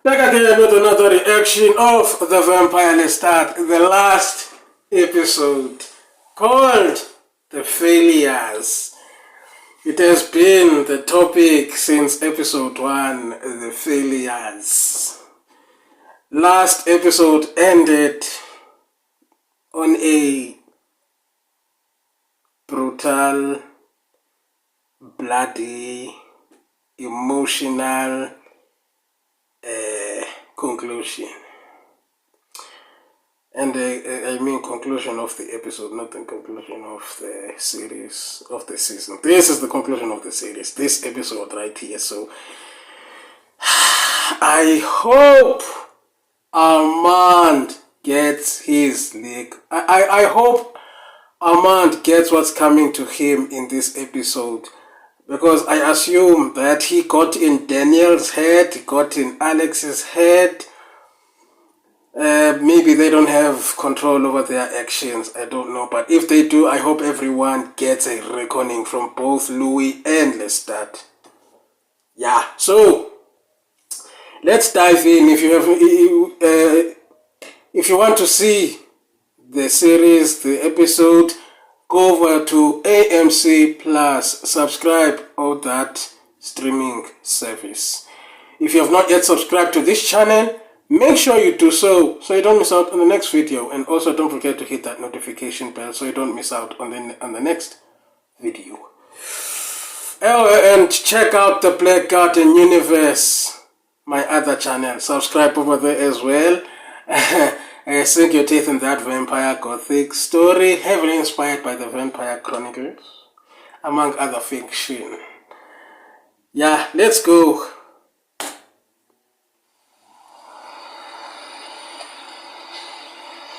Back again with another reaction of the Vampire Lestat, the last episode called The Failures. It has been the topic since episode 1, the failures. Last episode ended on a brutal, bloody, emotional conclusion. And I mean conclusion of the episode, not the conclusion of the series, of the season. This is the conclusion of the series, this episode right here. So I hope Armand gets his leg. I hope Armand gets what's coming to him in this episode. Because I assume that he got in Daniel's head, he got in Alex's head. Maybe they don't have control over their actions, I don't know. But if they do, I hope everyone gets a reckoning from both Louis and Lestat. Yeah, so let's dive in. If you want to see the series, the episode, go over to AMC Plus, subscribe all that streaming service. If you have not yet subscribed to this channel, make sure you do so you don't miss out on the next video, and also don't forget to hit that notification bell so you don't miss out on the next video. Oh, and check out the Black Garden Universe, my other channel. Subscribe over there as well. Sink your teeth in that vampire gothic story, heavily inspired by the Vampire Chronicles, among other fiction. Yeah, let's go.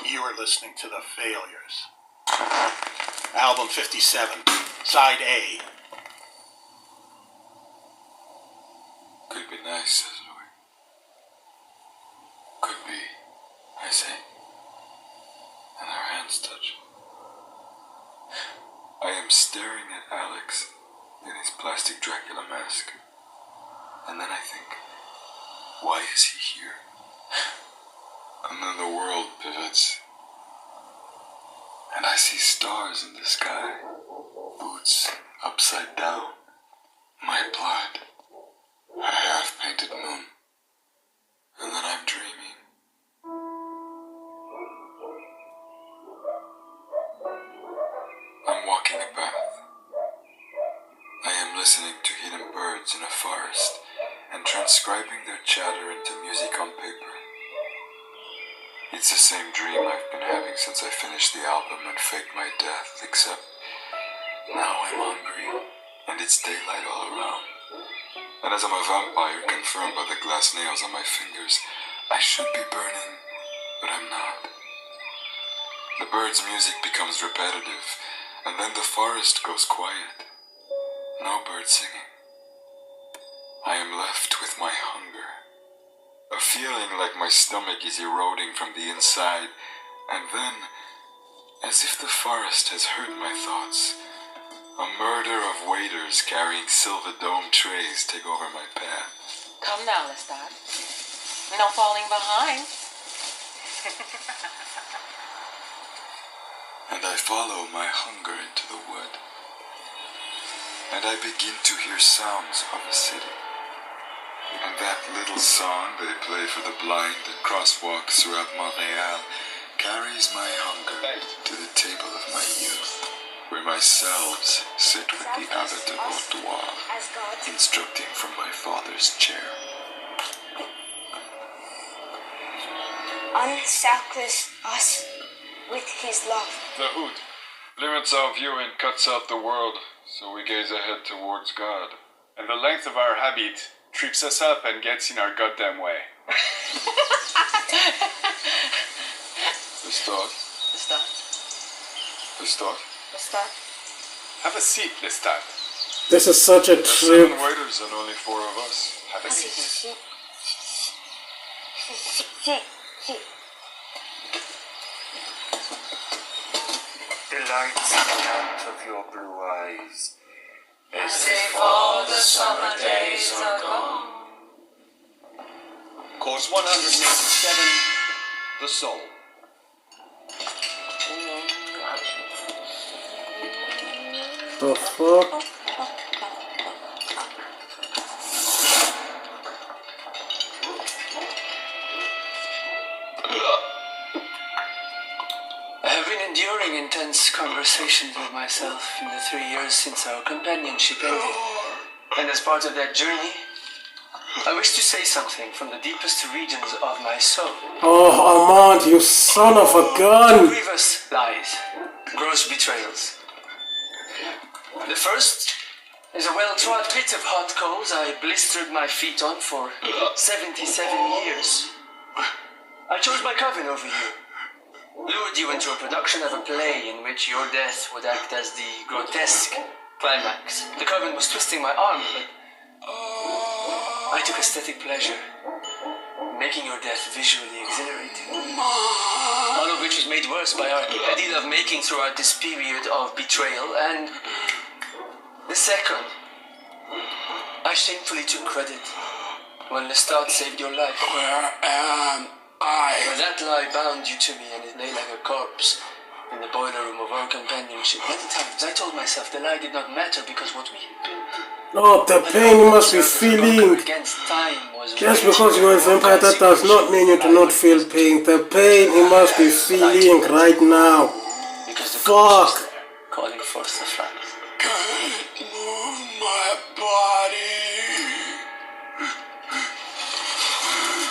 You are listening to The Failures. Album 57, Side A. Could be nice, says Louis. Could be, I say. And our hands touch. I am staring at Alex in his plastic Dracula mask. And then I think, why is he here? And then the world pivots. And I see stars in the sky. Boots upside down. My blood. A half-painted moon. And then I'm dreaming. I'm walking a path. I am listening to hidden birds in a forest and transcribing their chatter into music on paper. It's the same dream I've been having since I finished the album and faked my death, except now I'm hungry and it's daylight all around. And as I'm a vampire confirmed by the glass nails on my fingers, I should be burning, but I'm not. The birds' music becomes repetitive, and then the forest goes quiet. No bird singing. I am left with my hunger. A feeling like my stomach is eroding from the inside, and then, as if the forest has heard my thoughts, a murder of waiters carrying silver dome trays take over my path. Come now, Lestat. No falling behind. And I follow my hunger into the wood. And I begin to hear sounds of a city. And that little song they play for the blind at crosswalks throughout Montreal carries my hunger to the table of my youth, where my selves sit with the abbot of Haute-Loire, instructing from my father's chair. Unshackles us with his love. The hood limits our view and cuts out the world, so we gaze ahead towards God. And the length of our habit trips us up and gets in our goddamn way. Lestat? Lestat? Lestat? Lestat? Have a seat, Lestat. This is such a There's trip. 7 waiters and only 4 of us. Have a seat. The lights come out of your blue eyes. As if all the summer days are gone. Force 187, the soul. The fuck? I have been enduring intense conversations with myself in the 3 years since our companionship ended. And as part of that journey, I wish to say something from the deepest regions of my soul. Oh, Armand, you son of a gun! Grievous lies, gross betrayals. The first is a well-trod pit of hot coals I blistered my feet on for 77 years. I chose my coven over you. Lured you into a production of a play in which your death would act as the grotesque climax. The coven was twisting my arm, but I took aesthetic pleasure in making your death visually exhilarating. All of which was made worse by our deal of making throughout this period of betrayal. And the second, I shamefully took credit when Lestat saved your life. Where am I? When that lie bound you to me and it lay like a corpse in the boiler room of our companionship. Many times I told myself the lie did not matter because what we had been through. Oh, the pain you must be feeling. Just because you're a vampire, that does not mean you do not feel pain. The pain you must be feeling right now. Fuck. Calling forth the flames. Can't move my body.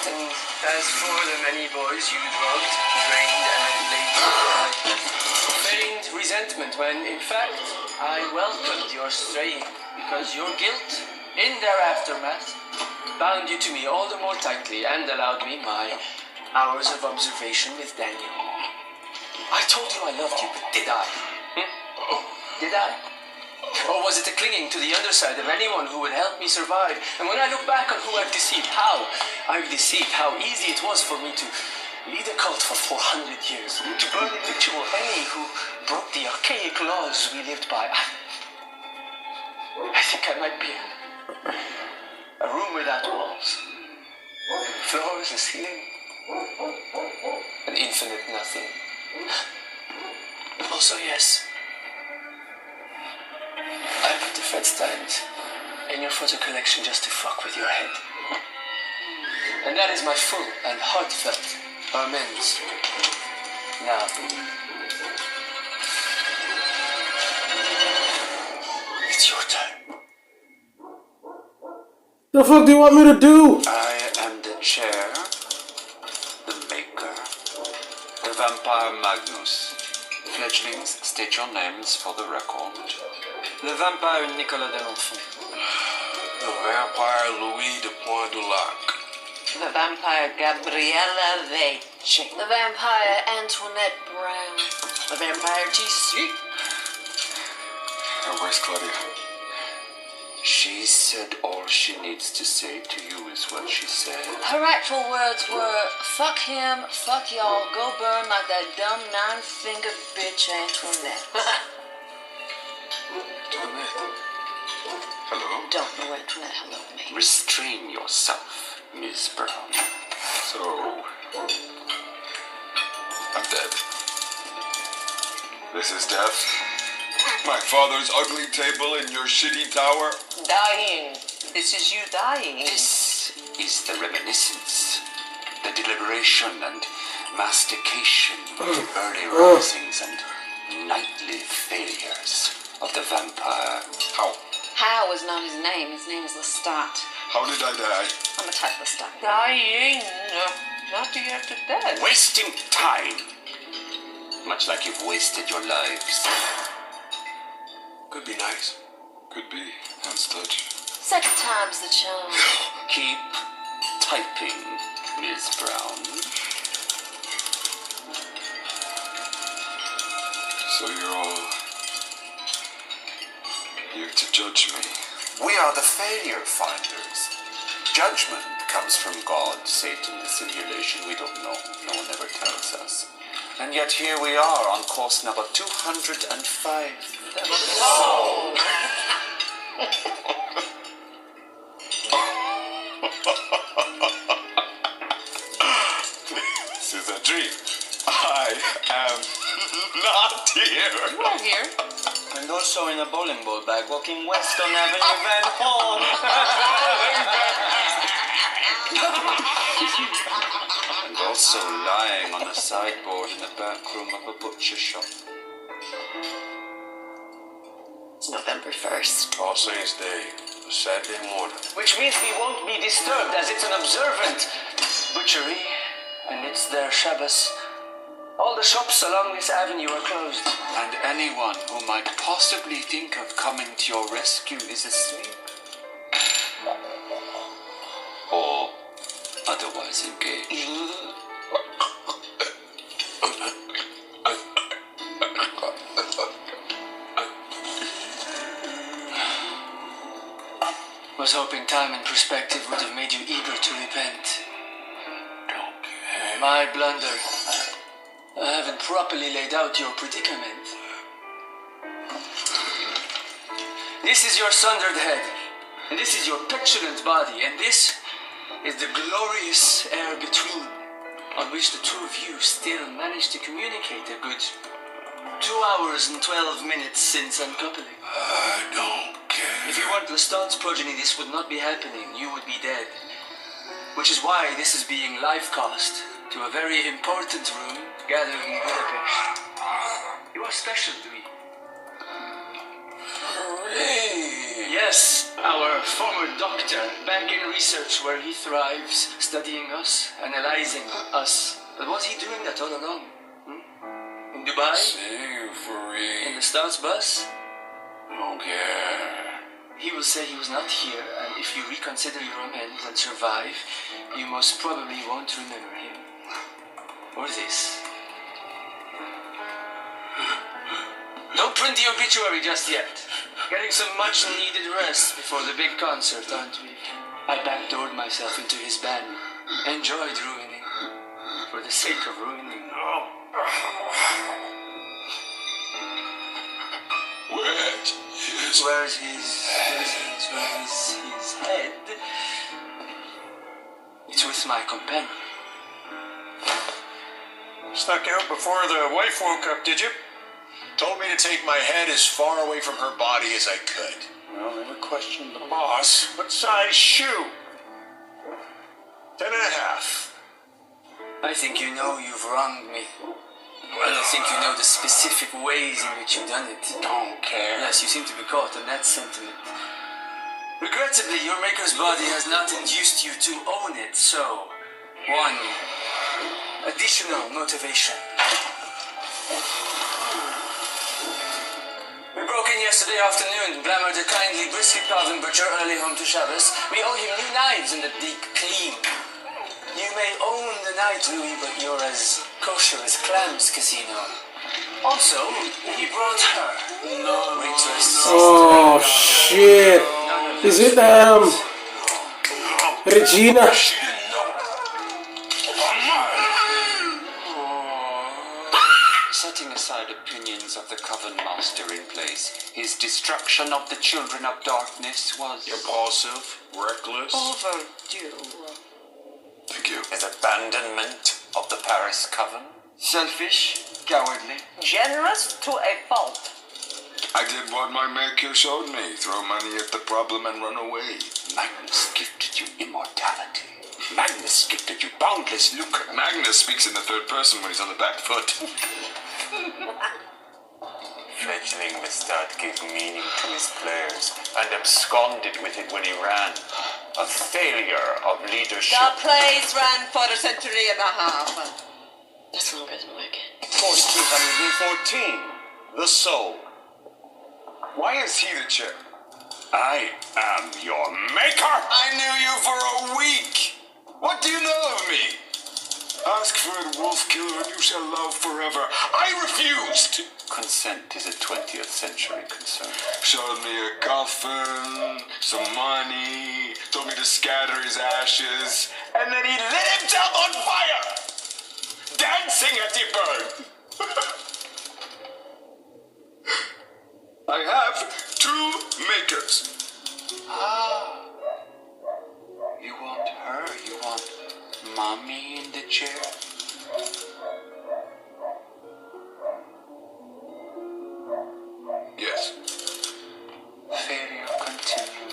And as for the many boys you drugged, drained, and laid feigned resentment when, in fact, I welcomed your straying because your guilt, in their aftermath, bound you to me all the more tightly and allowed me my hours of observation with Daniel. I told you I loved you, but did I? Did I? Or was it a clinging to the underside of anyone who would help me survive? And when I look back on who I've deceived, how I've deceived, how easy it was for me to lead a cult for 400 years, to burn in ritual any who broke the archaic laws we lived by. I think I might be a room without walls, floors, a ceiling, an infinite nothing. Also, yes, I put the Fred Steins in your photo collection just to fuck with your head. And that is my full and heartfelt amends. Now, it's your turn. The fuck do you want me to do? I am the chair, the maker, the vampire Magnus. Fledglings, state your names for the record. Le vampire Nicolas de l'Enfant. The vampire Louis de Point du Lac. The vampire Gabriella Vece. The vampire Antoinette Brown. The vampire TC. Where's Claudia? She said all she needs to say to you is what she said. Her actual words were, fuck him, fuck y'all, go burn like that dumb nine-fingered bitch Antoinette. Hello? Don't know Antoinette, hello me. Restrain yourself, Miss Brown. So, I'm dead. This is death? My father's ugly table in your shitty tower? Dying. This is you dying. This is the reminiscence, the deliberation and mastication of the early risings and nightly failures of the vampire. How is not his name is Lestat. How did I die? I'm a type Lestat. Dying. Not yet to death. Wasting time. Much like you've wasted your lives. Could be nice. Could be. That's touch. Second time's the charm. Keep typing, Miss Brown. So you're all here to judge me. We are the failure finders. Judgment comes from God, Satan, the simulation. We don't know. No one ever tells us. And yet here we are on course number 205. not here. You are here. And also in a bowling ball bag walking west on Avenue Van Horn. And also lying on a sideboard in the back room of a butcher shop. It's November 1st. All Saints Day, a Saturday morning. Which means we won't be disturbed as it's an observant butchery and it's their Shabbos. All the shops along this avenue are closed. And anyone who might possibly think of coming to your rescue is asleep. Or otherwise engaged. Was hoping time and perspective would have made you eager to repent. My blunder. I haven't properly laid out your predicament. This is your sundered head, and this is your petulant body, and this is the glorious air between, on which the two of you still managed to communicate a good 2 hours and 12 minutes since uncoupling. I don't care. If you weren't Lestat's progeny, this would not be happening. You would be dead. Which is why this is being live-cast to a very important room gathered in Budapest. You are special to me. Hooray! Yes, our former doctor, back in research where he thrives, studying us, analyzing us. But was he doing that all along? In Dubai? Savory. In the Stars bus? Don't care. He will say he was not here, and if you reconsider your amends and survive, you most probably won't remember him. Or this. Don't print the obituary just yet. Getting some much-needed rest before the big concert, aren't we? I backdoored myself into his band. Enjoyed ruining. For the sake of ruining. Where's his head? It's with my companion. Snuck out before the wife woke up, did you? Told me to take my head as far away from her body as I could. Well, never questioned the boss. What size shoe? 10.5. I think you know you've wronged me. I don't think you know the specific ways in which you've done it. Don't care. Yes, you seem to be caught in that sentiment. Regrettably, your maker's body has not induced you to own it, so... One additional motivation. We broke in yesterday afternoon, glamored a kindly brisket carving butcher early home to Shabbos. We owe him new knives and a deep clean. You may own the night, Louis, but you're as kosher as clams, Casino. Also, he brought her. Oh shit! Is it Regina? Setting aside opinions of the Coven Master in place, his destruction of the children of darkness was... Impulsive, reckless. Overdue. Thank you. His abandonment of the Paris Coven. Selfish, cowardly. Generous to a fault. I did what my maker showed me. Throw money at the problem and run away. Magnus gifted you immortality. Magnus gifted you boundless lucre. Magnus speaks in the third person when he's on the back foot. Fledgling Lestat gave meaning to his players and absconded with it when he ran. A failure of leadership. The place ran for a century and a half. That's longer than Wicked. Course 314. The Soul. Why is he the chair? I am your maker. I knew you for a week. What do you know of me? Ask for it, wolf killer, and you shall love forever. I refused. Consent is a 20th century concern. Showed me a coffin, some money, told me to scatter his ashes, and then he lit himself on fire! Dancing at the burn! I have 2 makers. You want her? You want mommy in the chair?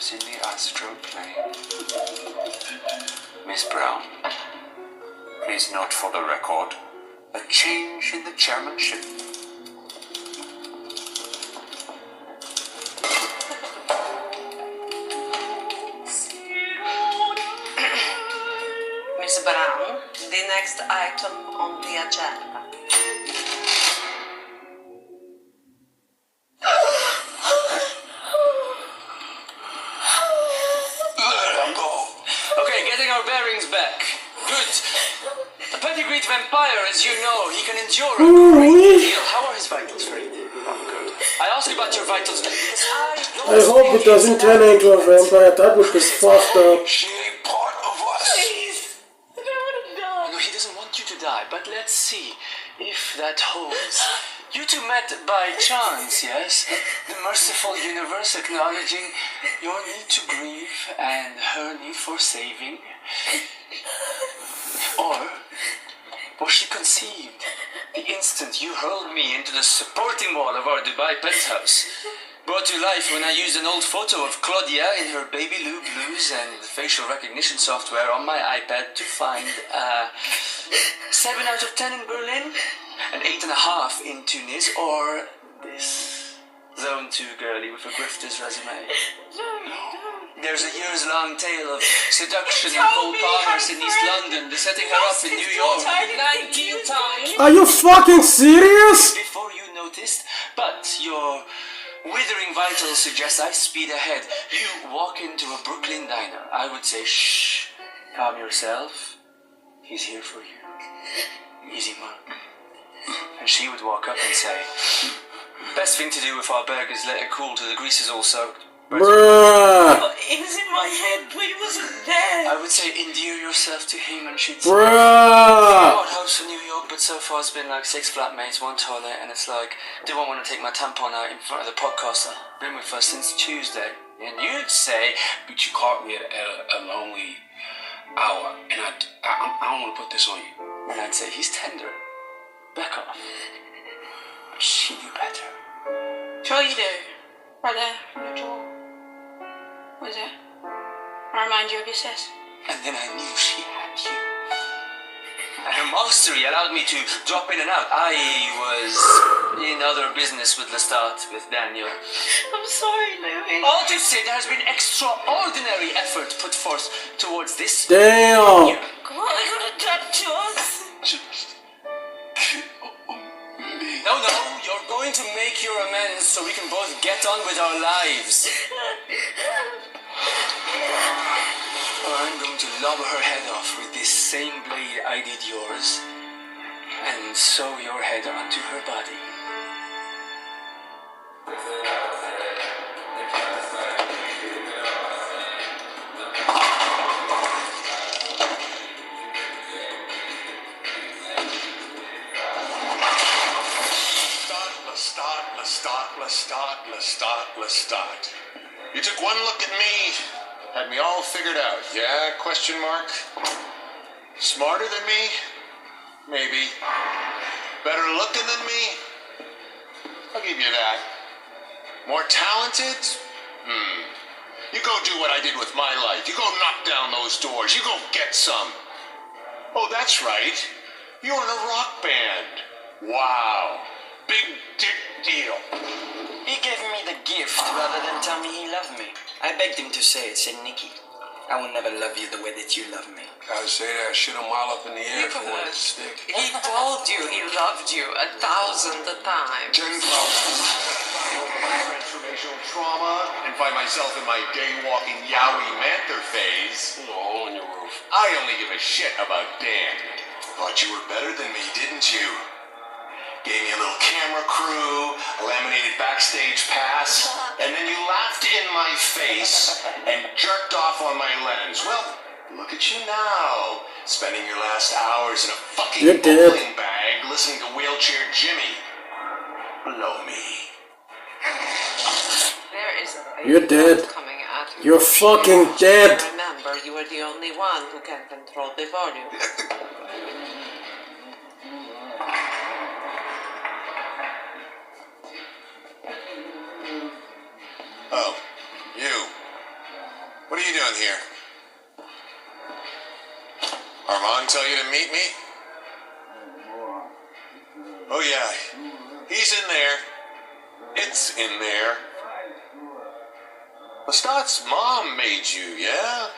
shadows in the astral plane. Miss Brown, please note for the record a change in the chairmanship. Miss Brown, the next item on the agenda. Okay, getting our bearings back. Good. A pedigreed vampire, as you know, he can endure a great deal. How are his vitals, Freddy? Good. I asked you about your vitals because I hope it doesn't turn into a vampire. That would be fucked up. She ain't part of us. Please, I don't want to die. No, he doesn't want you to die, but let's see if that holds. You two met by chance, yes? The merciful universe acknowledging your need to grieve and her need for saving. Or was she conceived the instant you hurled me into the supporting wall of our Dubai penthouse? Brought to life when I used an old photo of Claudia in her baby blue blues and facial recognition software on my iPad to find 7 out of 10 in Berlin, an 8.5 in Tunis, or this Zone 2 girlie with a grifter's resume. There's a years-long tale of seduction in Cole Palmer's in East London, the setting her up in New York 19 times. Are you fucking serious? Before you noticed, but your withering vitals suggest I speed ahead. You walk into a Brooklyn diner. I would say, shh, calm yourself. He's here for you. Easy mark. And she would walk up and say, best thing to do with our burger is let it cool till the grease is all soaked. Bruh. It was in my head, but it wasn't there. I would say endear yourself to him, and she'd say, Bruh. I house in New York, but so far it's been like 6 flatmates, 1 toilet, and it's like, do I want to take my tampon out in front of the podcast I've been with her since Tuesday? And you'd say, But you caught me at a lonely hour, and I don't want to put this on you. and I'd say, he's tender. Back off. But she knew better. Sure you do. Right there, on your jaw. What is it? I remind you of your sis. And then I knew she had you. And her mastery allowed me to drop in and out. I was in other business with Lestat, with Daniel. I'm sorry, Louis. All to say there has been extraordinary effort put forth towards this. Damn. Come on, I got a done to us. No, you're going to make your amends so we can both get on with our lives. Or I'm going to lob her head off with this same blade I did yours, and sew your head onto her body. Lestat. You took one look at me, had me all figured out. Yeah, question mark. Smarter than me? Maybe. Better looking than me? I'll give you that. More talented? You go do what I did with my life. You go knock down those doors. You go get some. Oh, that's right. You're in a rock band. Wow. Big dick deal. He gave me the gift rather than tell me he loved me. I begged him to say it, said Nikki, I will never love you the way that you love me. Gotta say that shit a mile up in the air for one to stick. He told you he loved you 1,000 times. 10,000. Transformational trauma and find myself in my day-walking Yowie Manther phase. A hole in your roof. I only give a shit about Dan. Thought you were better than me, didn't you? Gave me a little camera crew, a laminated backstage pass, and then you laughed in my face and jerked off on my lens. Well, look at you now, spending your last hours in a fucking bowling bag listening to Wheelchair Jimmy. Blow me. There is a You're dead. coming at you. You're fucking dead. Remember, you are the only one who can control the volume. Oh, you. are you doing here? Armand tell you to meet me? Oh yeah, he's in there. It's in there. Lestat's mom made you, yeah?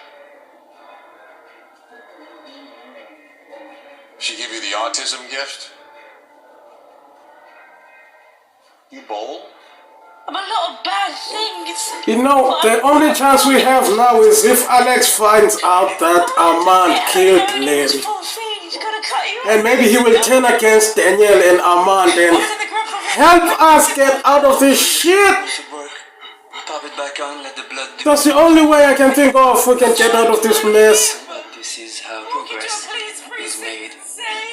She give you the autism gift? You bowl? I'm a lot of bad things. You know, the only chance we have now is if Alex finds out that Armand killed Larry. And maybe he will turn against Daniel and Armand and help us get out of this shit. Pop it back on, let the blood do. That's the only way I can think of we can get out of this mess. But this is how progress is made.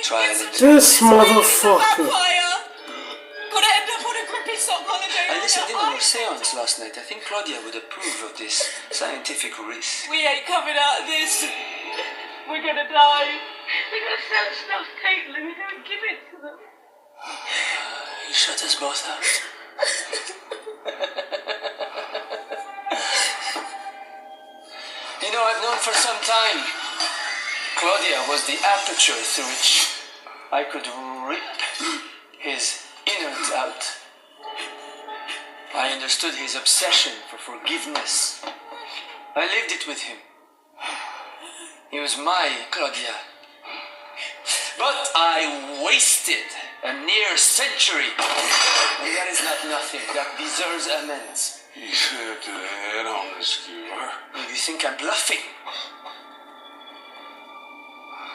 Trial and This motherfucker. I listened in on your seance last night. I think Claudia would approve of this scientific risk. We ain't coming out of this. We're gonna die. We're gonna sell stuff, Caitlin. We're gonna give it to them. You shut us both out. You know, I've known for some time Claudia was the aperture through which I could rip his innards out. I understood his obsession for forgiveness. I lived it with him. He was my Claudia. But I wasted a near century. And that is not nothing. That deserves amends. You said to the head on the skewer. You think I'm bluffing?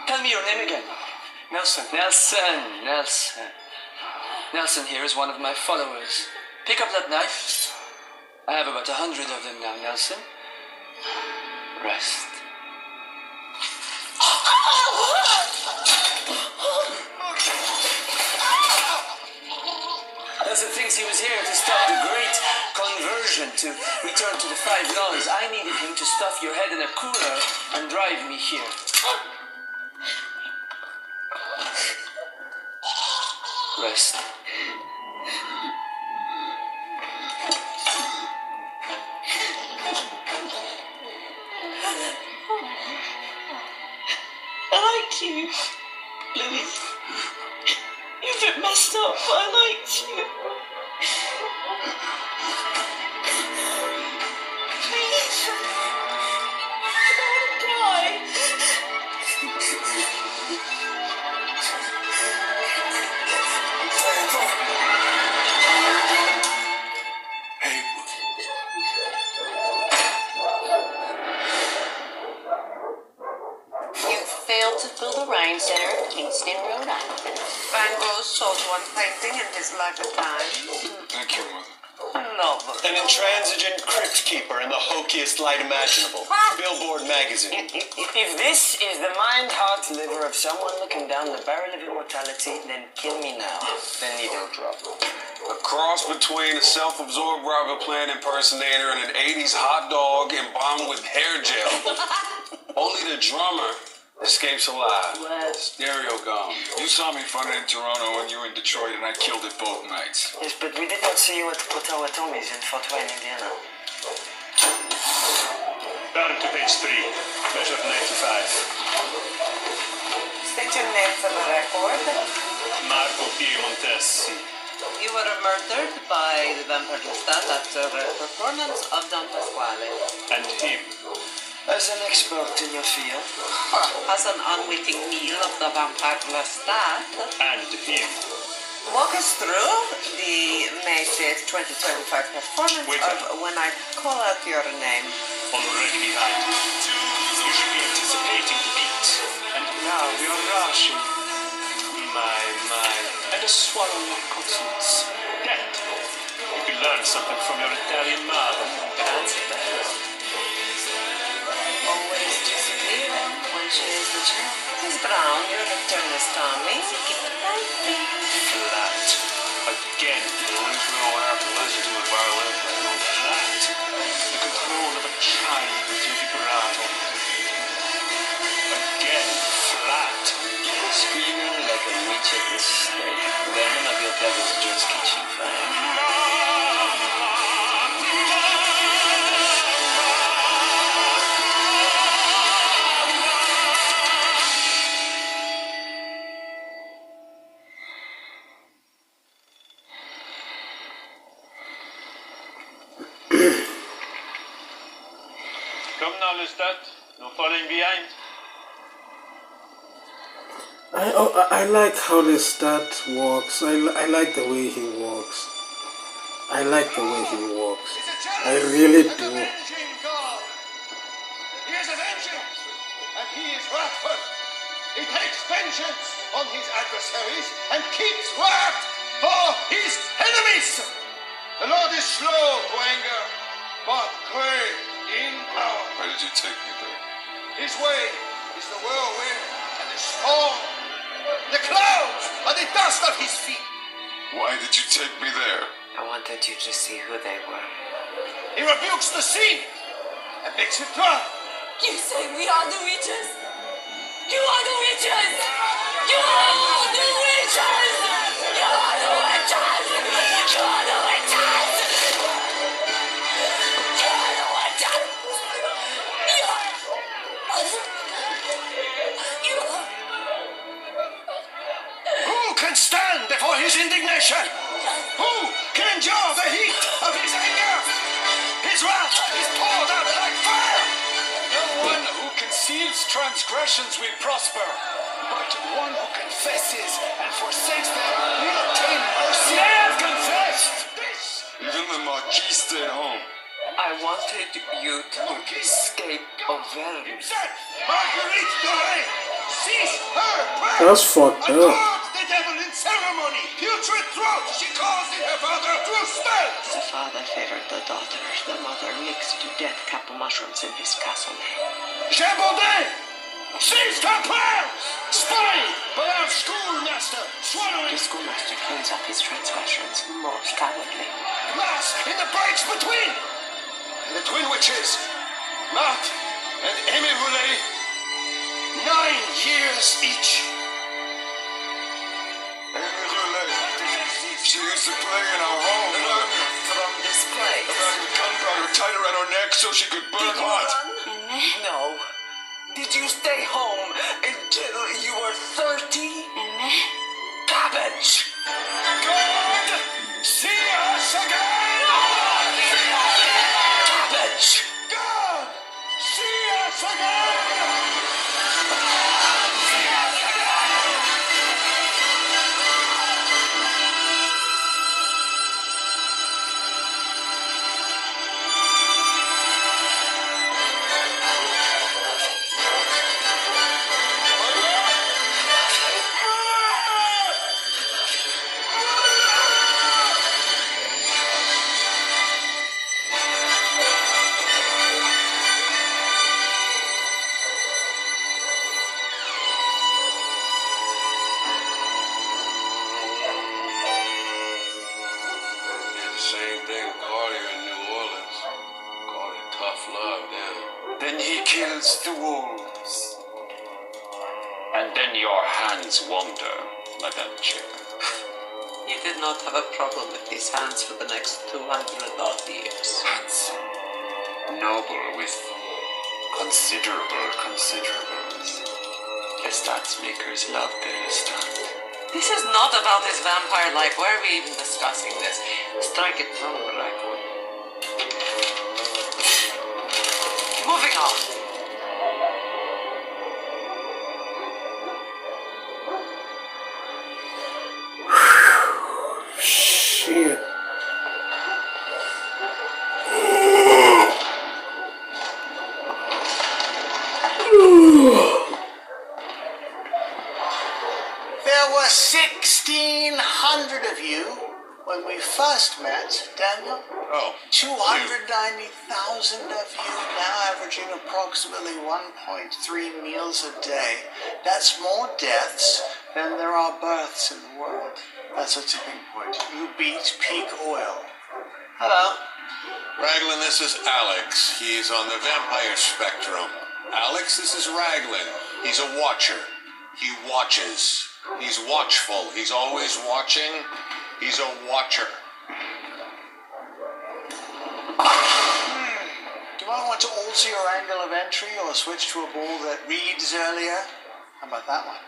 Tell me your name again. Nelson. Nelson here is one of my followers. Pick up that knife. I have about 100 of them now, Nelson. Rest. Nelson thinks he was here to stop the great conversion, to return to the 5 laws. I needed him to stuff your head in a cooler and drive me here. Rest. I liked you, Louis. You've been messed up, but I liked you. Please. I don't want Failed to fill the Ryan Center of Kingston, Rhode Island. Van Gogh sold one painting in his lifetime. Thank you, Mother. An intransigent crypt keeper in the hokiest light imaginable. Billboard magazine. If this is the mind, heart, liver of someone looking down the barrel of immortality, then kill me now. The needle drop. A cross between a self-absorbed Robert Plant impersonator and an 80s hot dog embalmed with hair gel. Only the drummer escapes alive. Stereo gone. You saw me front in Toronto when you were in Detroit, and I killed it both nights. Yes, but we did not see you at Ottawa Tommy's in Fort Wayne, Indiana. Turn to page 3. Measure 95. State your name for the record. Marco Piemontesi. You were murdered by the vampire Lestat after a performance of Don Pasquale. And him. As an expert in your field. As an unwitting meal of the vampire Lestat. And him. Walk us through the May 5th, 2025 performance of When I Call Out Your Name. Already behind. You should be anticipating the beat. And now you're rushing. My. And a swallow of consonants. That. You can learn something from your Italian mother. That's better. Always disappear when she is the champ. Miss Brown, your return is Tommy. Flat. Again. The only thing I have to listen to is violin playing. Flat. The control of a child with your vibrato. Again. Flat. Screaming like a witch at the stake. Venom of your devil's just catching fire. Come now, Lestat. No falling behind. I like how Lestat walks. I like the way he walks. I like the way he walks. I really do. He is avenging, and he is wrathful. He takes vengeance on his adversaries and keeps wrath for his enemies. The Lord is slow to anger, but great in power. Why did you take me there? His way is the whirlwind and the storm. The clouds are the dust of his feet. Why did you take me there? I wanted you to see who they were. He rebukes the sea and makes it dry. You say we are the witches. You are the witches. You are the witches. You are the witches. You are the witches. You are the witches. Who can stand before his indignation? Who can endure the heat of his anger? His wrath is poured out like fire. No one who conceals transgressions will prosper, but one who confesses and forsakes them will obtain mercy. They have confessed. Even the Marquis stayed home. I wanted you to escape Auvergne. Marguerite Doré, cease her prayer. That's fucked up. Accord the devil in ceremony. Putrid throat she caused in her father through spells. The father favored the daughter. The mother mixed death cap mushrooms in his cassoulet. Chambaudet, ceased her prayers. Spying by our schoolmaster, swallowing. The schoolmaster cleans up his transgressions, most cowardly. Mass in the breaks between. And the twin witches, Marthe and Aimé Roulet, 9 years each. Amy Roulet. She used to play in our home. From this place. The gunpowder tied around her neck so she could burn hot. No. Did you stay home until you were 30? Cabbage! God, see us again! Cabbage! God, see us again! Same thing Cartier in New Orleans. Called it tough love then. Then he kills the wolves. And then your hands wander, Madame Chick. You did not have a problem with these hands for the next 200 odd years. Hands. Noble with considerables. Lestat's makers loved their Lestat. This is not about his vampire life. Why are we even discussing this? Strike it from the record. Moving on. Shit. There were 1,600 of you when we first met, Daniel. Oh. 290,000 of you, now averaging approximately 1.3 meals a day. That's more deaths than there are births in the world. That's a tipping point. You beat peak oil. Hello. Raglan, this is Alex. He's on the vampire spectrum. Alex, this is Raglan. He's a watcher. He watches. He's watchful. He's always watching. He's a watcher. Do I want to alter your angle of entry or switch to a ball that reads earlier? How about that one?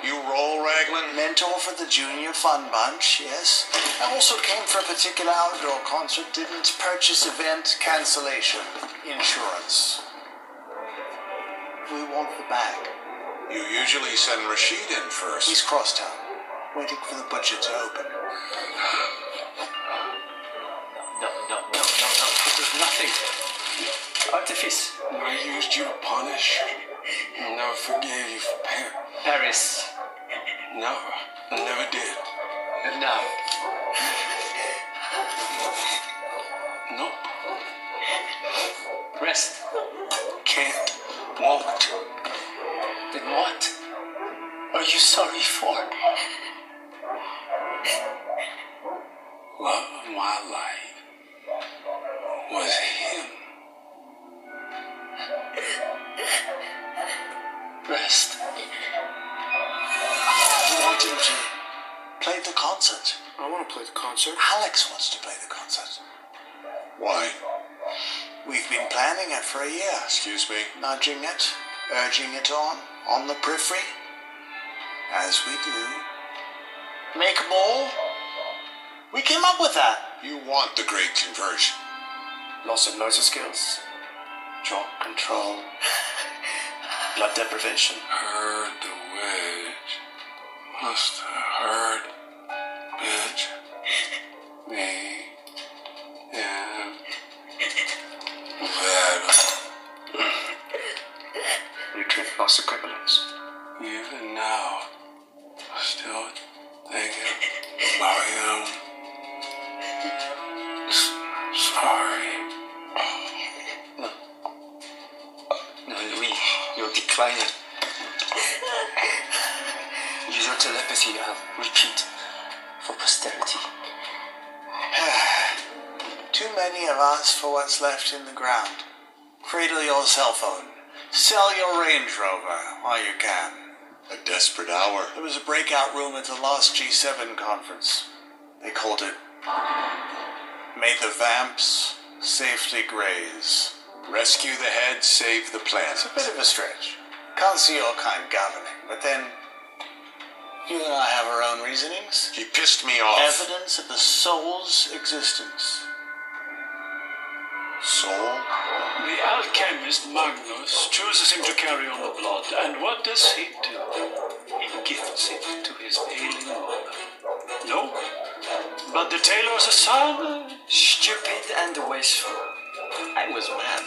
You roll, Raglan? Mentor for the Junior Fun Bunch, yes. I also came for a particular outdoor concert, didn't purchase event cancellation insurance. We want the bag. You usually send Rashid in first. He's crosstown, waiting for the butcher to open. No. It was nothing. Artifice. I used you to punish. I never forgave you for Paris. Never. I never did. And now? Nope. Rest. Can't. Won't. Then what are you sorry for? Love of my life was him. Rest. You want him to play the concert? I want to play the concert. Alex wants to play the concert. Why? We've been planning it for a year. Excuse me? Nudging it, urging it on the periphery, as we do. Make a ball? We came up with that. You want the great conversion. Loss of motor skills. Jaw control. Blood deprivation. Heard the wedge. Must have heard. Bitch. Me. Yeah. Nutrient loss equivalents. Even now, I'm still thinking about him. Sorry. No, Louis, you're declining. Use your telepathy, Al. Repeat. For posterity. Too many of us for what's left in the ground. Cradle your cell phone. Sell your Range Rover while you can. A desperate hour. There was a breakout room at the last G7 conference. They called it May the Vamps Safely Graze. Rescue the head, save the planet. It's a bit of a stretch. Can't see your kind governing, but then you and I have our own reasonings. He pissed me off. Evidence of the soul's existence. Soul? The alchemist Magnus chooses him to carry on the blood, and what does he do? He gifts it to his ailing mother. No, but the tailor's a son. Stupid and wasteful. I was mad.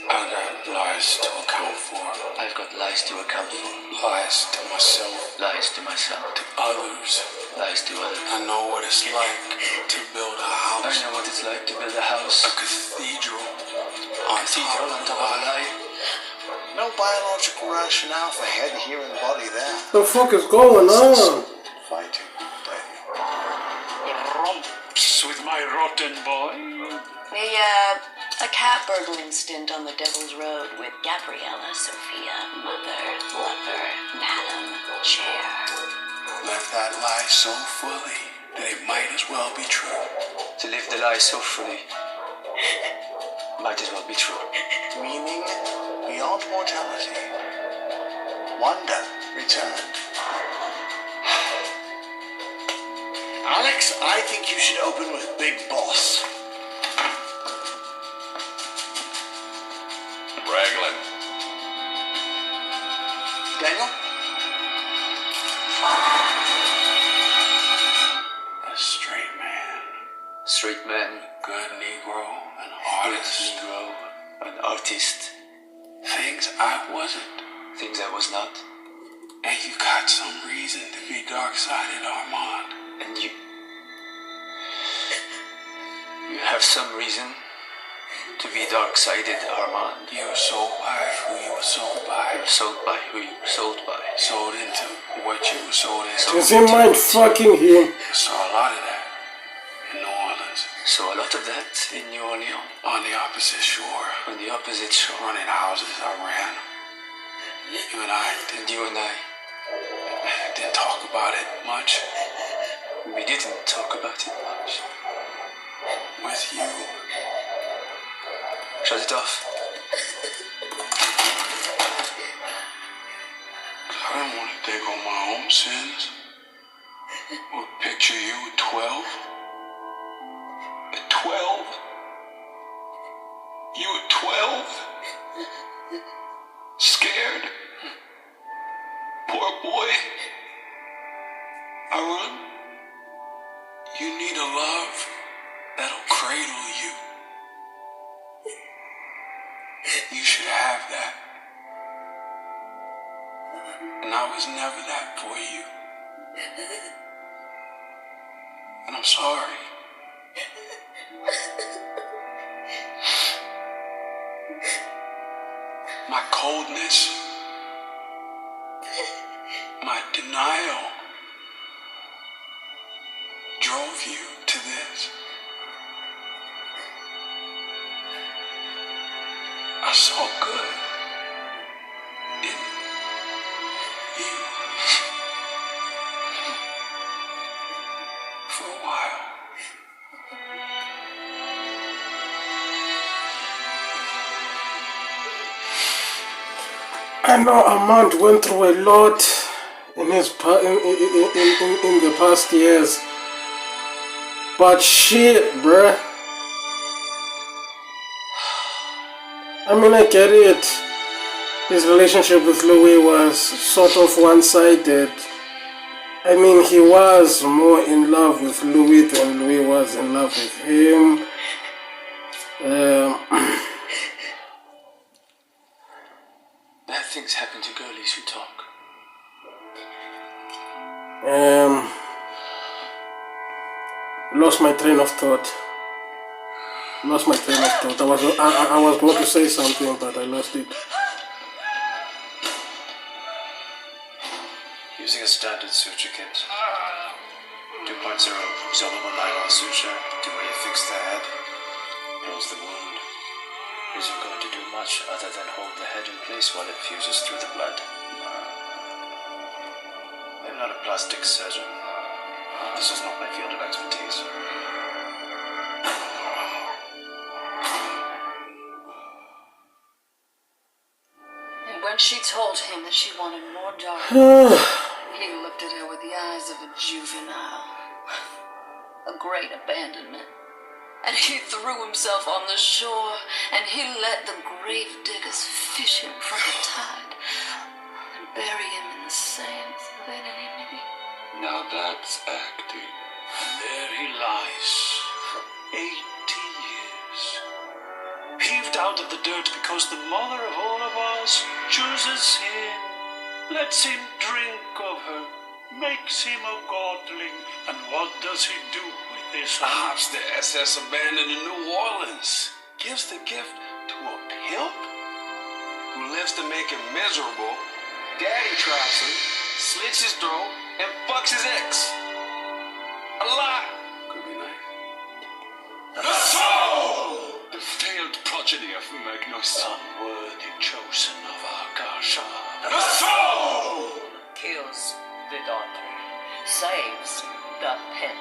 I got lies to account for. I've got lies to account for. Lies to myself. Lies to myself. To others. Lies to others. I know what it's like to build a house. I know what it's like to build a house. A cathedral. On top of a lie. No biological rationale for head here and body there. The fuck is going on? Fighting, Daniel. Romps with my rotten boy. A cat burgling stint on the Devil's Road with Gabriella, Sophia, Mother, Lover, Madam, Chair. Left that lie so fully that it might as well be true. To live the lie so fully might as well be true. Meaning beyond mortality. Wonder returned. Alex, I think you should open with Big Boss. Raglan. Daniel? A straight man. Straight man. Good Negro. An Good artist. Negro. An artist. Things I wasn't. Things I was not. And you got some reason to be dark-sided, Armand. And you have some reason to be dark-sided, Armand. You were sold by who you were sold by. You were sold by who you were sold by. Sold into what you were sold into. Does he mind fucking him? I saw a lot of that in New Orleans. So a lot of that in New Orleans. On the opposite shore. On the opposite shore. Running houses I ran. You and I didn't talk about it much. We didn't talk about it much. With you. Shut it off. I didn't want to take on my own sins. Or picture you at 12. At 12? You at 12? Scared? Poor boy. Arun, you need a love that'll cradle you. You should have that. And I was never that for you. And I'm sorry. My coldness, my denial drove you to this. I saw good in you for a while. I know Armand went through a lot in his in the past years, but shit, bruh. I mean, I get it. His relationship with Louis was sort of one-sided. I mean, he was more in love with Louis than Louis was in love with him. Bad things happen to girlies who talk. Lost my train of thought. I was going to say something, but I lost it. Using a standard suture kit. 2.0 resolvable nylon suture to where you fix the head, close the wound. Isn't going to do much other than hold the head in place while it fuses through the blood. I'm not a plastic surgeon. This is not my field of expertise. And when she told him that she wanted more darkness, he looked at her with the eyes of a juvenile. A great abandonment. And he threw himself on the shore, and he let the grave diggers fish him from the tide and bury him in the sand. Now that's acting. And there he lies. 80 years. Heaved out of the dirt because the mother of all of us chooses him. Lets him drink of her. Makes him a godling. And what does he do with this? Perhaps the SS abandoned in New Orleans gives the gift to a pimp who lives to make him miserable. Daddy traps him, slits his throat, and fucks his ex. A lie. Could be nice. The soul! The failed progeny of Magnus. Unworthy chosen of Akasha. The soul! Kills the daughter, saves the pimp,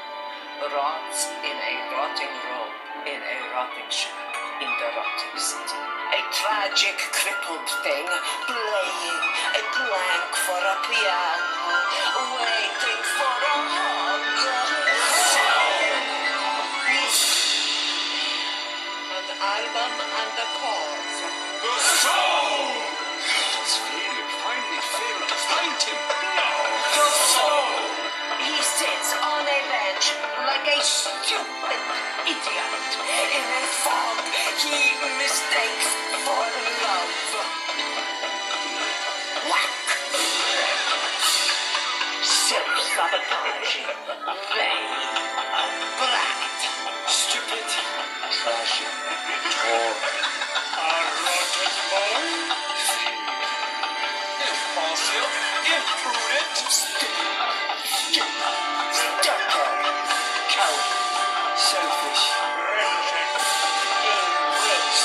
rots in a rotting robe in a rotting shack in the rotting city. A tragic, crippled thing playing a plank for a piano, waiting for a hug. An album and the cause. The soul! Does failure finally fail to find him? No! The soul! He sits on a bench like a stupid idiot. In a fog he mistakes for love. Whack! Self-sabotaging, vain, bright, Stupid, trashy, poor, a rotten boy, impulsive, imprudent, coward, selfish, wretched, enraged,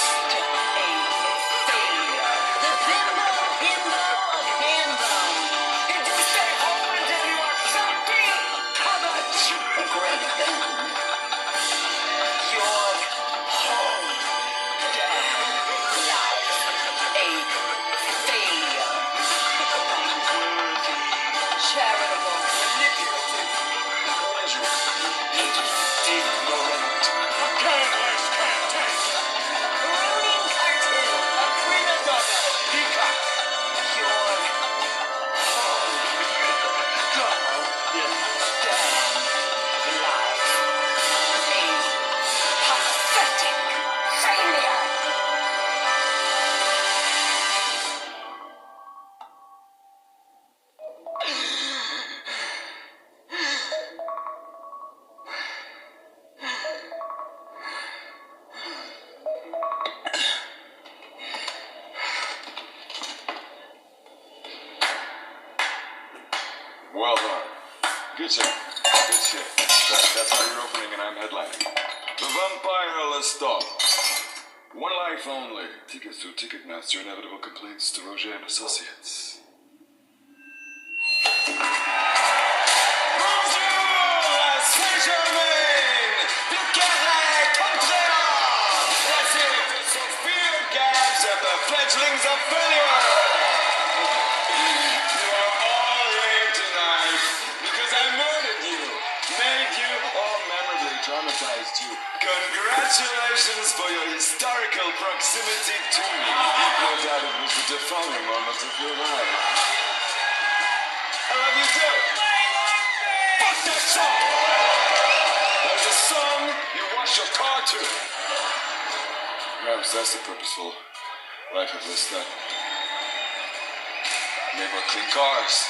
Well done. Good shit. Good shit. That's how you're opening and I'm headlining. The Vampire Lestat. One life only. Tickets to Ticketmaster. Inevitable complaints to Roger and Associates. Fledglings of failure! You are all here tonight because I murdered you, made you, or memorably traumatized you. Congratulations for your historical proximity to me. No doubt it was the defining moment of your life. I love you too. Fuck that song! There's a song you wash your car to. Perhaps that's the purposeful life of Lestat. Made more clean cars.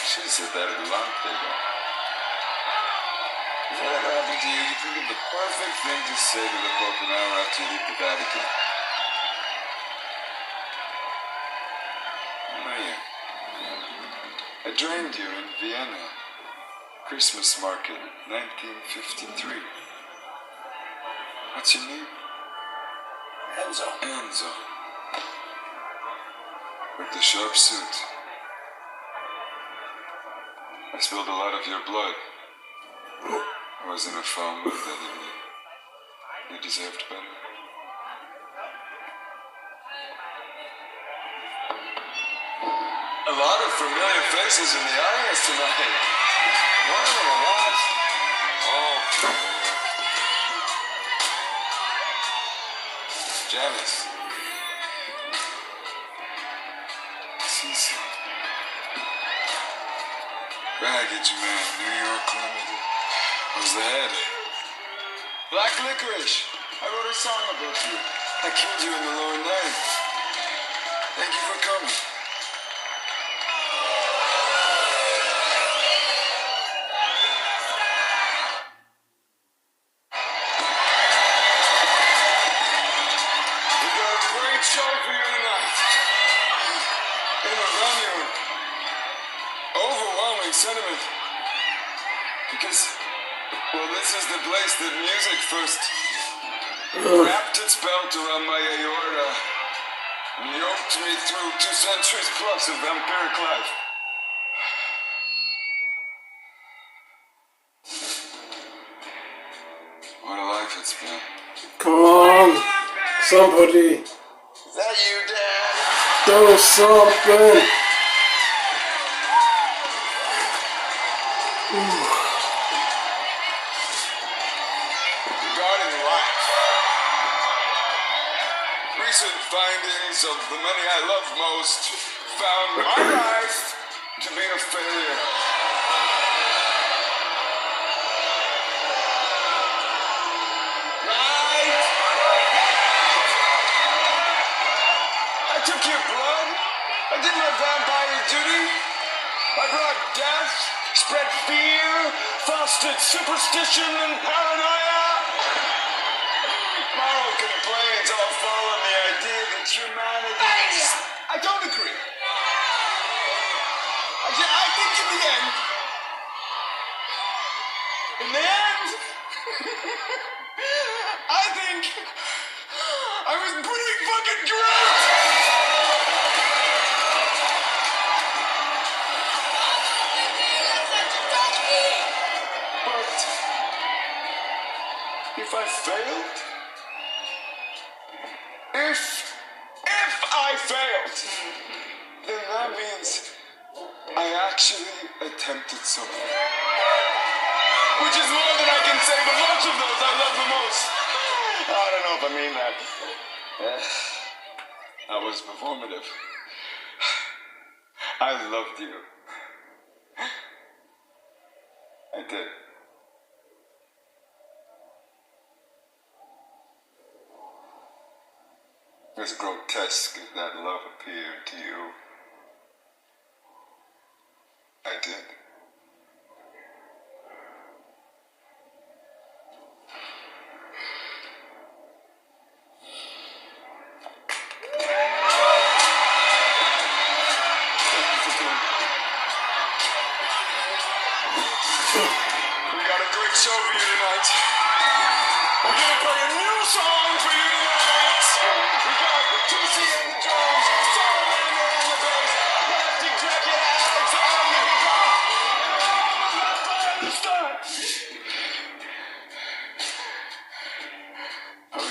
Should have said that at a long ago. If that ever happened to you, you think of the perfect thing to say to the Pope an hour after you leave the Vatican. How are you? I joined you in Vienna. Christmas market, 1953. What's your name? Enzo. Enzo. With the sharp suit. I spilled a lot of your blood. I was in a foul mood that evening. You deserved better. A lot of familiar faces in the audience tonight. More than a lot. Oh. Janice. Cece. Baggage man, New York Limited. Was the head. Black Licorice. I wrote a song about you. I killed you in the lower ninth. Thank you for coming. Show for you tonight. In a venue, overwhelming sentiment. Because, well, this is the place that music first wrapped its belt around my aorta and yoked me through 2 centuries plus of vampiric life. What a life it's been. Come on, somebody. Is that you, Dad? Do something. Regarding life, recent findings of the many I love most found my life to be a failure. I took your blood. I did my vampire duty. I brought death, spread fear, fostered superstition and paranoia. Moral complaints all fall on the idea that humanity is... I don't agree. I think in the end, I think I was pretty fucking great. But if I failed, if I failed, then that means I actually attempted something. Which is more than I can say, but much of those I love the most. I don't know if I mean that. I was performative. I loved you. I did. As grotesque as that love appeared to you, I did.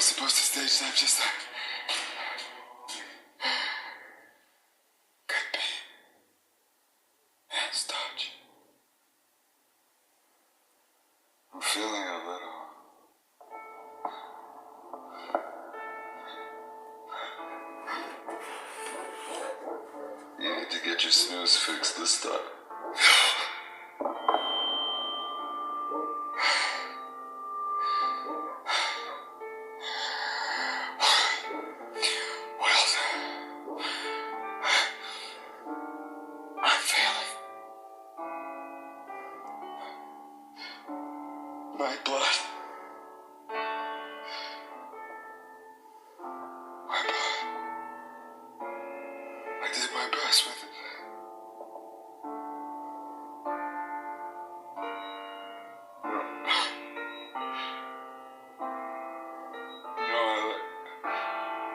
supposed to stage dive just like... Could be. Hands touch. I'm feeling a little... You need to get your snooze fixed this time. I'm failing. My blood. My blood. I did my best with it.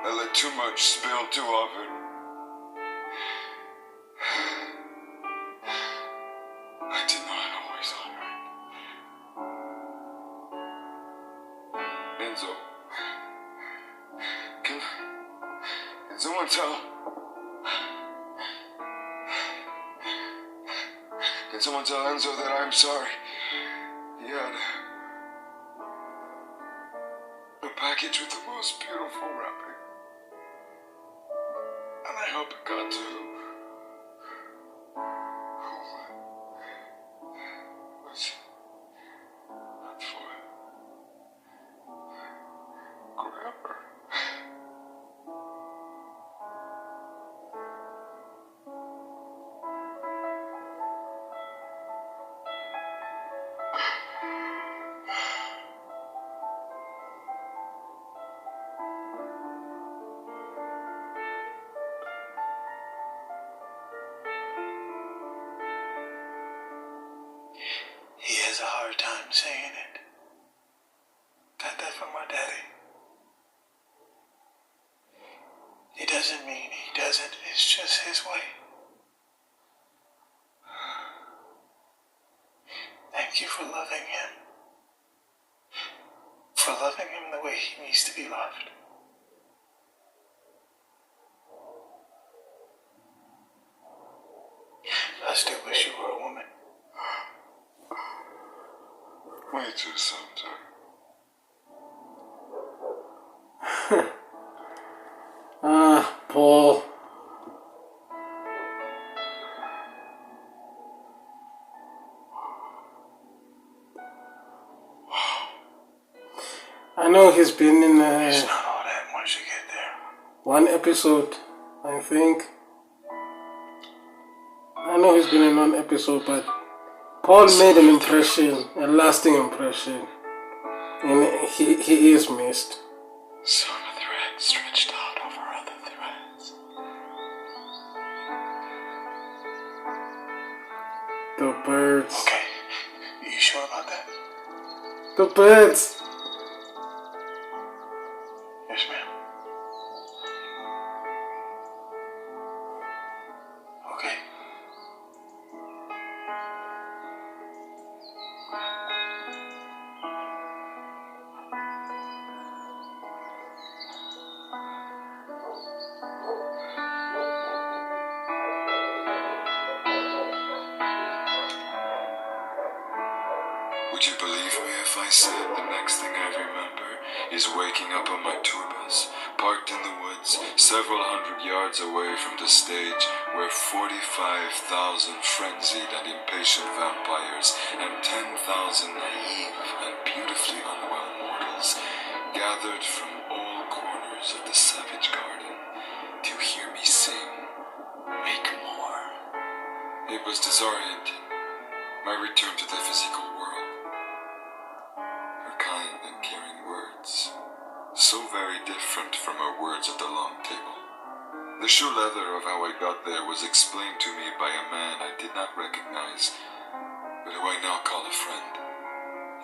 I let too much spill too often. I did not always honor it. Enzo, can someone tell? Can someone tell Enzo that I'm sorry? He had a package with the most beautiful wrapping. And I hope it got to was not for Grandpa. He has a hard time saying it. Got that from my daddy. It doesn't mean he doesn't, it's just his way. Thank you for loving him. For loving him the way he needs to be loved. I still wish you were a woman. Way too sometime. Paul. I know he's been in It's not all that once you get there. one episode, I think. I know he's been in one episode, but Paul made an impression, a lasting impression. And he is missed. Some of the thread stretched out over other threads. The birds. Okay, you sure about that? The birds. Yes, ma'am. Okay. Would you believe me if I said the next thing I remember is waking up on my tour bus, parked in the woods, several hundred yards away from the stage, where 45,000 frenzied and impatient vampires and 10,000 naive and beautifully unwell mortals gathered from all corners of the savage garden to hear me sing, make more. It was disorienting, my return to the physical world. Her kind and caring words, so very different from her words at the long table. The shoe leather of how I got there was explained to me by a man I did not recognize, but who I now call a friend.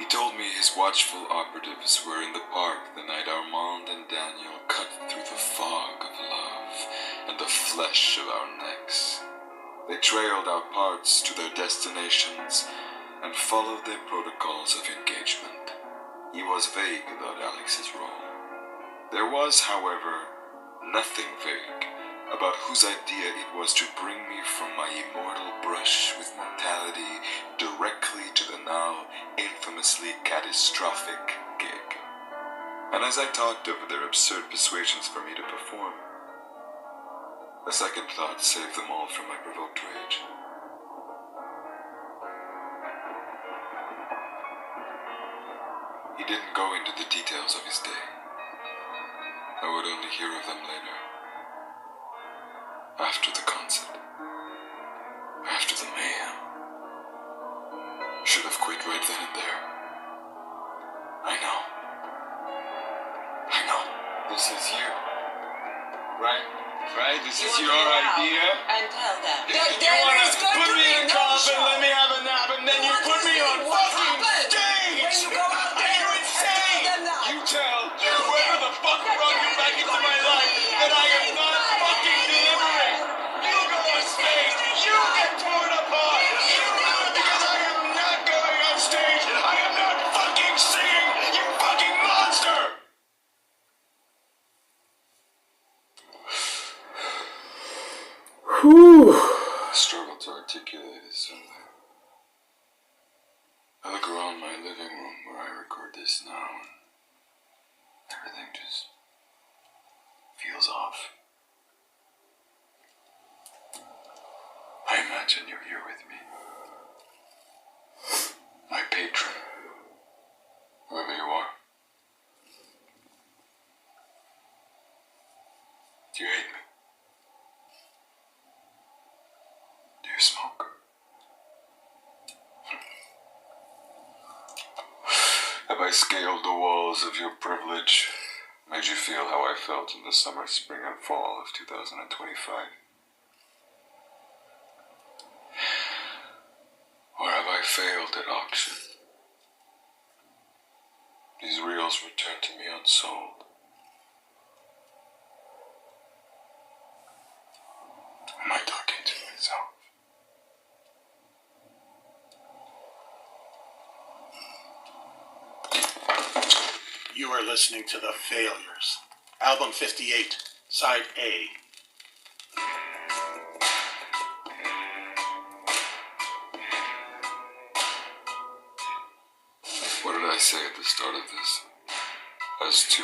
He told me his watchful operatives were in the park the night Armand and Daniel cut through the fog of love and the flesh of our necks. They trailed our parts to their destinations and followed their protocols of engagement. He was vague about Alex's role. There was, however, nothing vague about whose idea it was to bring me from my immortal brush with mortality directly to the now infamously catastrophic gig. And as I talked over their absurd persuasions for me to perform, a second thought saved them all from my provoked rage. He didn't go into the details of his day. I would only hear of them later. After the concert. After the mayhem. Should have quit right then and there. I know. This is you. Right? This is your idea? And tell them. You wanna put me in a coffin, let me have a nap, and then you put me on fucking stage! When you go out there, Are you insane? tell them that. You tell whoever the fuck brought you back into my life that I am not fucking delivering! You go on stage, you get torn apart! You do it because I am not going on stage! I am not fucking singing, you fucking monster! I struggle to articulate it somewhere. I look around my living room where I record this now, and everything just feels off. I imagine you're here with me. My patron. Whoever you are. Do you hate me? Do you smoke? Have I scaled the walls of your privilege? Made you feel how I felt in the summer, spring, and fall of 2025? Or have I failed at auction? These reels returned to me unsold. Am I talking to myself? You are listening to The Failures, Album 58, Side A. What did I say at the start of this? As to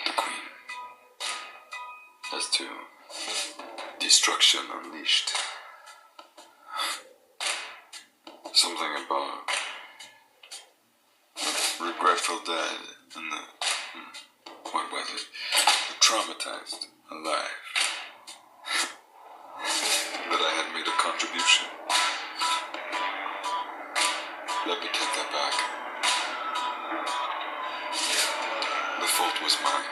the Queen. As to destruction unleashed. Something about regretful dead and what was it? The traumatized alive. That I had made a contribution. Let me take that back. The fault was mine.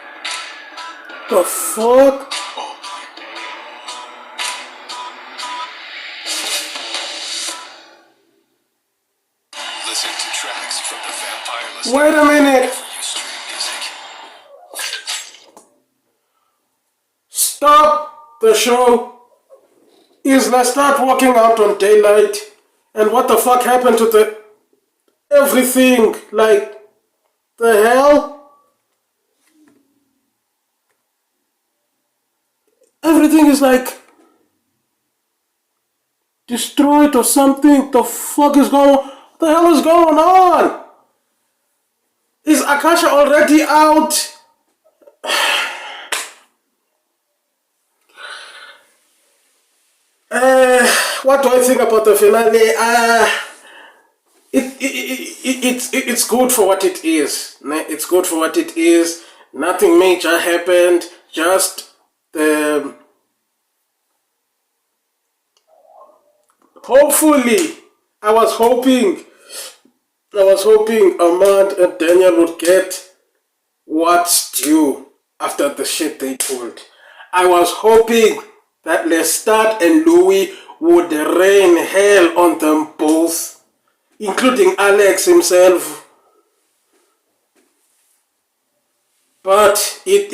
The fuck? All Listen to tracks from the Vampire Lestat. Wait a minute. Stop the show. Is Lestat walking out on daylight? And what the fuck happened to the everything? Like, the hell? Everything is like destroyed or something. The fuck is going on? What the hell is going on? Is Akasha already out? What do I think about the finale? It's good for what it is. It's good for what it is. Nothing major happened. Just the hopefully, I was hoping Ahmad and Daniel would get what's due after the shit they pulled. I was hoping that Lestat and Louis would rain hell on them both, including Alex himself. But it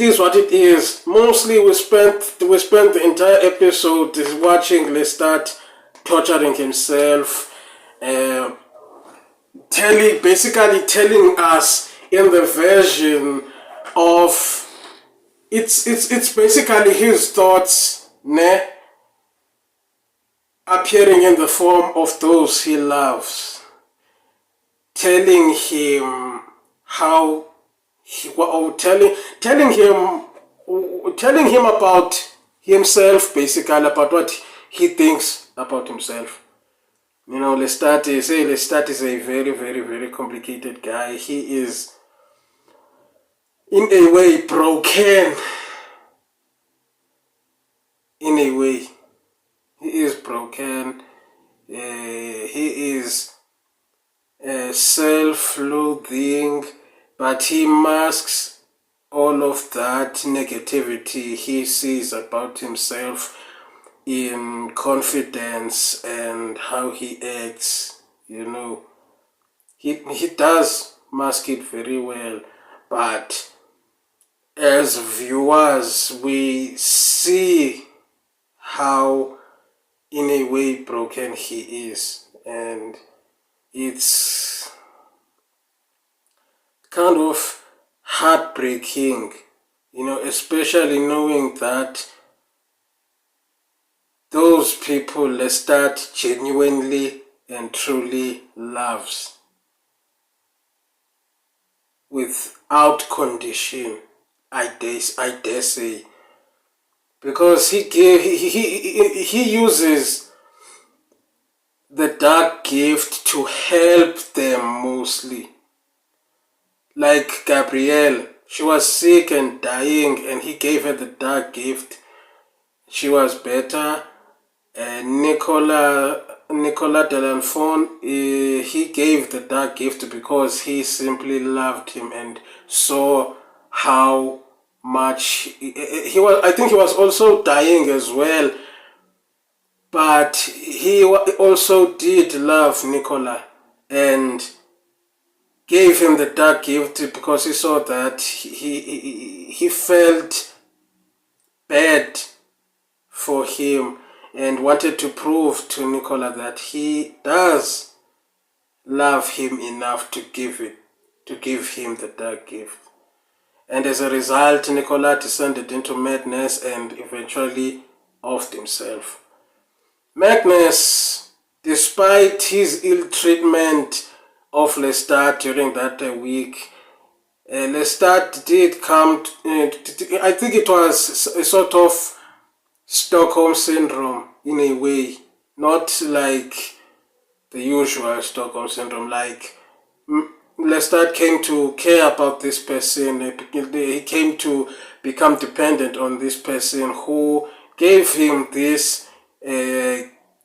is what it is. Mostly we spent the entire episode watching Lestat torturing himself, basically telling us in the version of it's basically his thoughts, ne, appearing in the form of those he loves, telling him how telling him about himself, basically about what he thinks about himself. You know, Lestat is a very, very, very complicated guy. He is, in a way, broken. In a way, he is broken. He is self-loathing, but he masks all of that negativity he sees about himself in confidence and how he acts. You know, he does mask it very well, but as viewers we see how in a way broken he is, and it's kind of heartbreaking, you know, especially knowing that those people Lestat genuinely and truly loves without condition, I dare say, because he uses the dark gift to help them mostly. Like Gabrielle, she was sick and dying, and he gave her the dark gift. She was better. And Nicola Delanfon, he gave the dark gift because he simply loved him and saw how much he was. I think he was also dying as well, but he also did love Nicola and gave him the dark gift because he saw that he felt bad for him and wanted to prove to Nicola that he does love him enough to give him the dark gift. And as a result, Nicola descended into madness and eventually offed himself. Magnus, despite his ill treatment of Lestat during that week, Lestat did come I think it was a sort of Stockholm syndrome in a way, not like the usual Stockholm syndrome. Like Lestat came to care about this person. He came to become dependent on this person who gave him this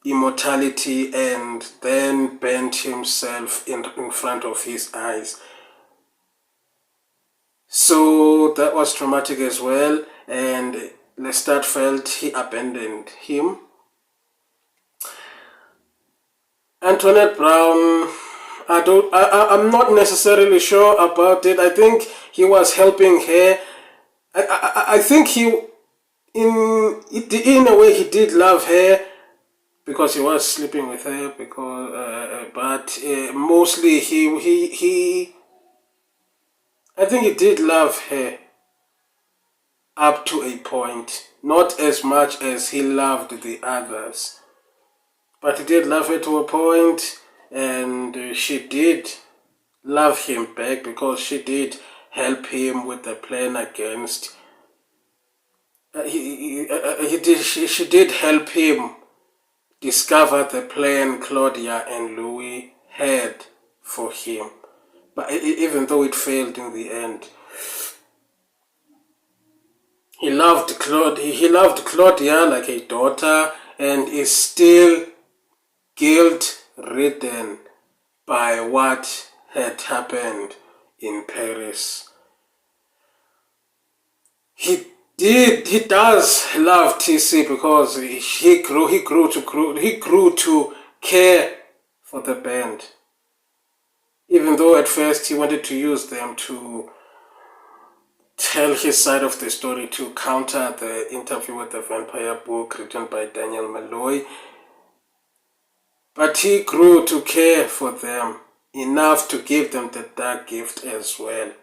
immortality and then burned himself in front of his eyes. So that was traumatic as well, and Lestat felt he abandoned him. Antoinette Brown, I'm not necessarily sure about it. I think he was helping her. I think in a way he did love her because he was sleeping with her. But mostly I think he did love her up to a point, not as much as he loved the others. But he did love her to a point, and she did love him back because she did help him with the plan against. She did help him discover the plan Claudia and Louis had for him. But even though it failed in the end, he loved Claudia like a daughter, and is still guilt-ridden by what had happened in Paris. He does love TC because he grew to care for the band, even though at first he wanted to use them to tell his side of the story, to counter the Interview with the Vampire book written by Daniel Malloy. But he grew to care for them enough to give them the dark gift as well.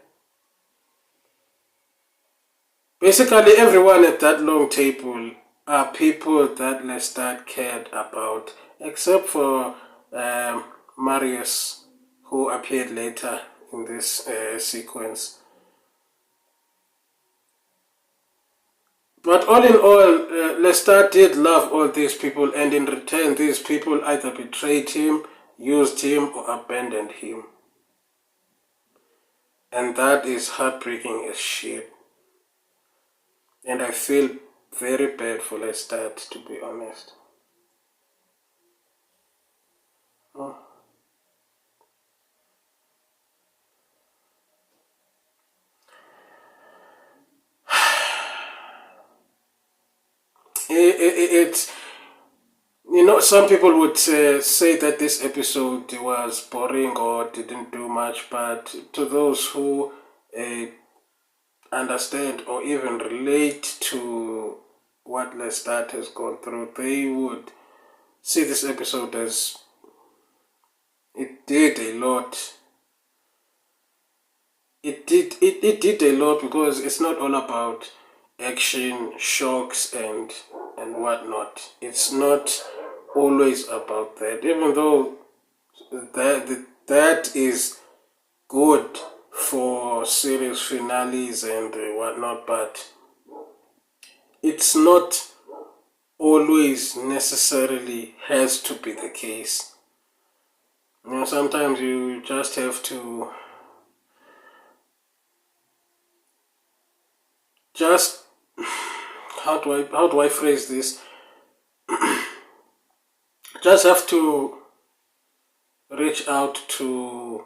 Basically, everyone at that long table are people that Lestat cared about, except for Marius, who appeared later in this sequence. But all in all, Lestat did love all these people, and in return, these people either betrayed him, used him, or abandoned him. And that is heartbreaking as shit. And I feel very bad for Lestat, to be honest. Oh. It's, you know, some people would say that this episode was boring or didn't do much, but to those who understand or even relate to what Lestat has gone through, they would see this episode as it did a lot. It did a lot, because it's not all about action, shocks, and whatnot. It's not always about that, even though that is good for series finales and whatnot, but it's not always necessarily has to be the case. You know, sometimes you just have to just how do I phrase this? Just have to reach out to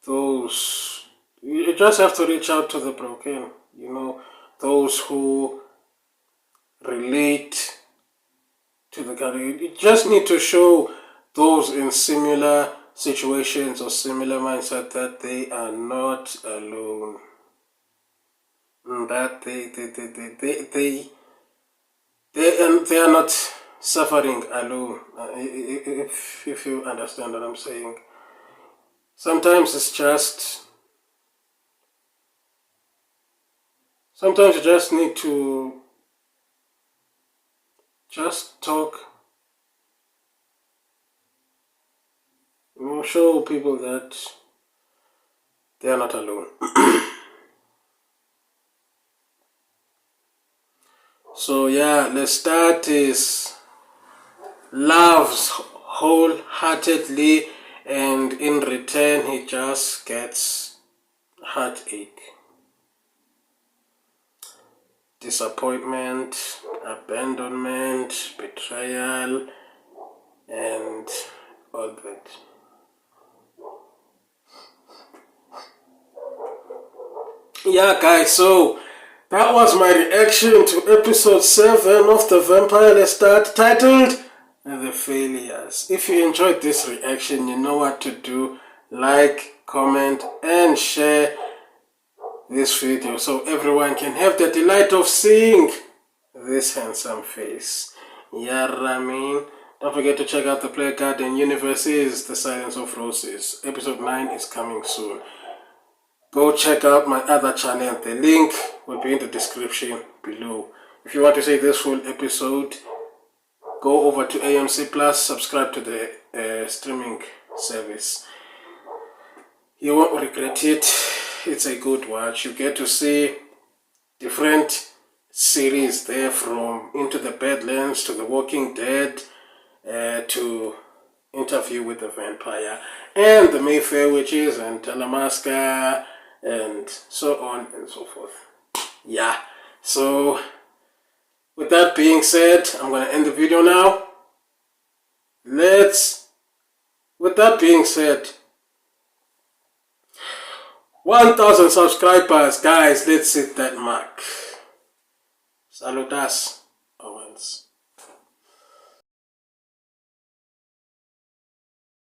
those. You just have to reach out to the broken. You know, those who relate to the character. You just need to show those in similar situations or similar mindset that they are not alone. That they are not suffering alone. If you understand what I'm saying. Sometimes it's just. Sometimes you just need to just talk. You know, show people that they are not alone. So yeah, Lestat loves wholeheartedly, and in return he just gets heartache, disappointment, abandonment, betrayal, and all that. Yeah guys, so that was my reaction to episode 7 of the Vampire Lestat, titled The Failures. If you enjoyed this reaction, you know what to do. Like, comment, and share this video so everyone can have the delight of seeing this handsome face. Yeah, I mean, don't forget to check out the Play Garden Universes, The Silence of Roses. Episode 9 is coming soon. Go check out my other channel. The link will be in the description below. If you want to see this full episode, go over to AMC Plus, subscribe to the streaming service. You won't regret it. It's a good watch. You get to see different series there, from Into the Badlands to The Walking Dead to Interview with the Vampire and the Mayfair Witches and Talamasca and so on and so forth. Yeah, so with that being said, I'm going to end the video now. With that being said, 1,000 subscribers, guys, let's hit that mark. Saludas, Owens.